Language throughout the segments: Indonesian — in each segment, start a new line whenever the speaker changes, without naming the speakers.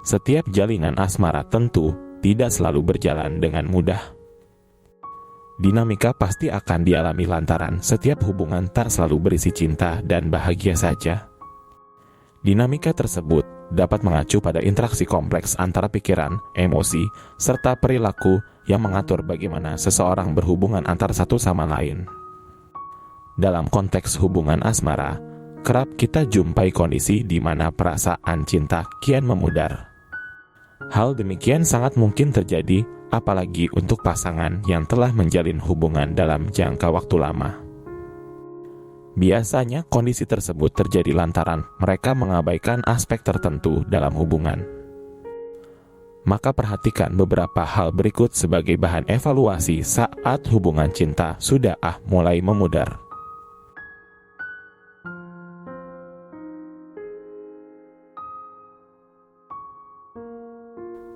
Setiap jalinan asmara tentu tidak selalu berjalan dengan mudah. Dinamika pasti akan dialami lantaran setiap hubungan tak selalu berisi cinta dan bahagia saja. Dinamika tersebut dapat mengacu pada interaksi kompleks antara pikiran, emosi, serta perilaku yang mengatur bagaimana seseorang berhubungan antara satu sama lain. Dalam konteks hubungan asmara, kerap kita jumpai kondisi di mana perasaan cinta kian memudar. Hal demikian sangat mungkin terjadi apalagi untuk pasangan yang telah menjalin hubungan dalam jangka waktu lama. Biasanya kondisi tersebut terjadi lantaran mereka mengabaikan aspek tertentu dalam hubungan. Maka perhatikan beberapa hal berikut sebagai bahan evaluasi saat hubungan cinta sudah mulai memudar.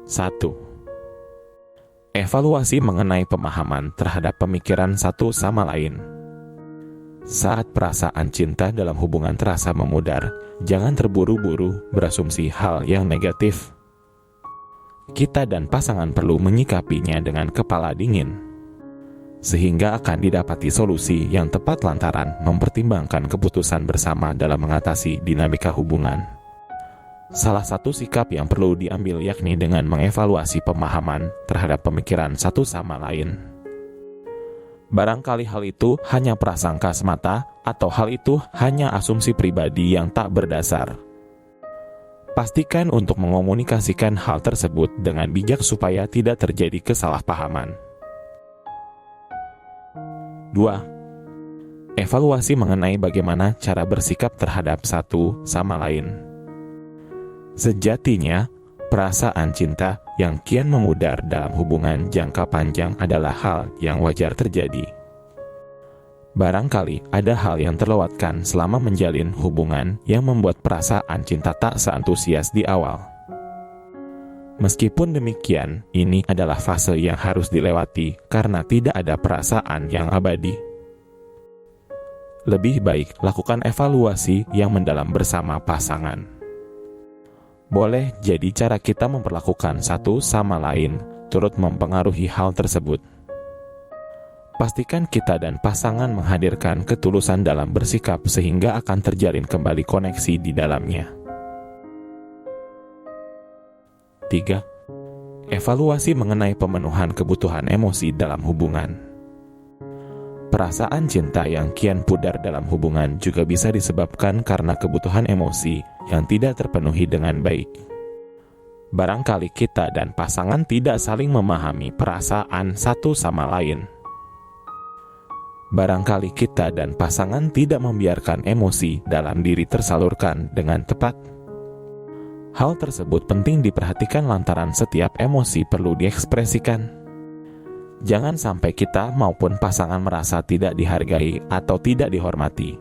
1. Evaluasi mengenai pemahaman terhadap pemikiran satu sama lain. Saat perasaan cinta dalam hubungan terasa memudar, jangan terburu-buru berasumsi hal yang negatif. Kita dan pasangan perlu menyikapinya dengan kepala dingin, sehingga akan didapati solusi yang tepat lantaran mempertimbangkan keputusan bersama dalam mengatasi dinamika hubungan. Salah satu sikap yang perlu diambil yakni dengan mengevaluasi pemahaman terhadap pemikiran satu sama lain. Barangkali hal itu hanya prasangka semata atau hal itu hanya asumsi pribadi yang tak berdasar. Pastikan untuk mengomunikasikan hal tersebut dengan bijak supaya tidak terjadi kesalahpahaman. 2. Evaluasi mengenai bagaimana cara bersikap terhadap satu sama lain. Sejatinya, perasaan cinta yang kian memudar dalam hubungan jangka panjang adalah hal yang wajar terjadi. Barangkali ada hal yang terlewatkan selama menjalin hubungan yang membuat perasaan cinta tak seantusias di awal. Meskipun demikian, ini adalah fase yang harus dilewati karena tidak ada perasaan yang abadi. Lebih baik lakukan evaluasi yang mendalam bersama pasangan. Boleh jadi cara kita memperlakukan satu sama lain turut mempengaruhi hal tersebut. Pastikan kita dan pasangan menghadirkan ketulusan dalam bersikap sehingga akan terjalin kembali koneksi di dalamnya. 3. Evaluasi mengenai pemenuhan kebutuhan emosi dalam hubungan. Perasaan cinta yang kian pudar dalam hubungan juga bisa disebabkan karena kebutuhan emosi yang tidak terpenuhi dengan baik. Barangkali kita dan pasangan tidak saling memahami perasaan satu sama lain. Barangkali kita dan pasangan tidak membiarkan emosi dalam diri tersalurkan dengan tepat. Hal tersebut penting diperhatikan lantaran setiap emosi perlu diekspresikan. Jangan sampai kita maupun pasangan merasa tidak dihargai atau tidak dihormati.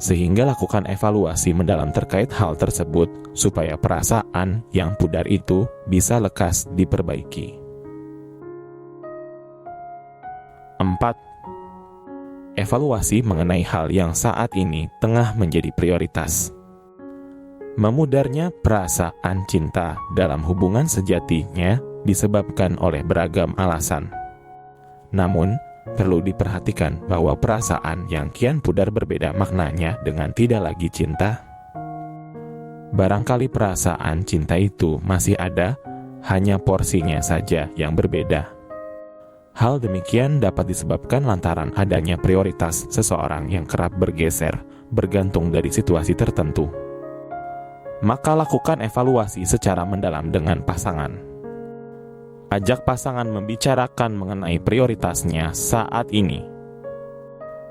Sehingga lakukan evaluasi mendalam terkait hal tersebut supaya perasaan yang pudar itu bisa lekas diperbaiki. 4. Evaluasi mengenai hal yang saat ini tengah menjadi prioritas. Memudarnya perasaan cinta dalam hubungan sejatinya disebabkan oleh beragam alasan. Namun, perlu diperhatikan bahwa perasaan yang kian pudar berbeda maknanya dengan tidak lagi cinta. Barangkali perasaan cinta itu masih ada, hanya porsinya saja yang berbeda. Hal demikian dapat disebabkan lantaran adanya prioritas seseorang yang kerap bergeser, bergantung dari situasi tertentu. Maka lakukan evaluasi secara mendalam dengan pasangan. Ajak pasangan membicarakan mengenai prioritasnya saat ini.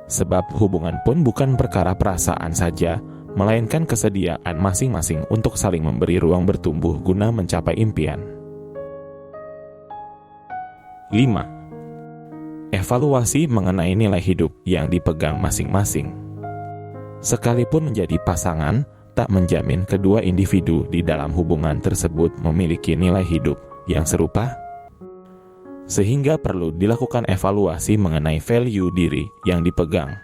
Sebab hubungan pun bukan perkara perasaan saja, melainkan kesediaan masing-masing untuk saling memberi ruang bertumbuh guna mencapai impian. 5. Evaluasi mengenai nilai hidup yang dipegang masing-masing. Sekalipun menjadi pasangan, tak menjamin kedua individu di dalam hubungan tersebut memiliki nilai hidup yang serupa. Sehingga perlu dilakukan evaluasi mengenai value diri yang dipegang.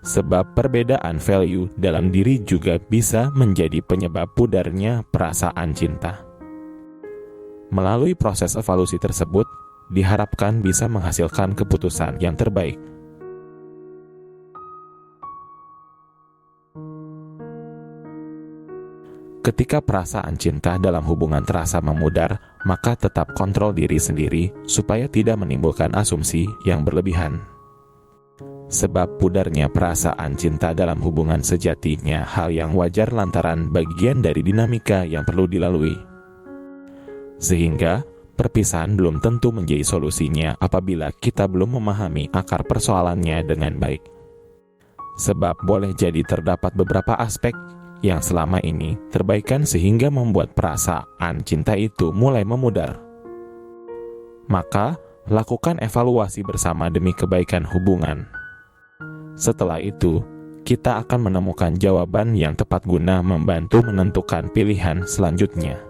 Sebab perbedaan value dalam diri juga bisa menjadi penyebab pudarnya perasaan cinta. Melalui proses evaluasi tersebut, diharapkan bisa menghasilkan keputusan yang terbaik. Ketika perasaan cinta dalam hubungan terasa memudar, maka tetap kontrol diri sendiri supaya tidak menimbulkan asumsi yang berlebihan. Sebab pudarnya perasaan cinta dalam hubungan sejatinya hal yang wajar lantaran bagian dari dinamika yang perlu dilalui. Sehingga, perpisahan belum tentu menjadi solusinya apabila kita belum memahami akar persoalannya dengan baik. Sebab boleh jadi terdapat beberapa aspek yang selama ini terbaikan sehingga membuat perasaan cinta itu mulai memudar. Maka, lakukan evaluasi bersama demi kebaikan hubungan. Setelah itu, kita akan menemukan jawaban yang tepat guna membantu menentukan pilihan selanjutnya.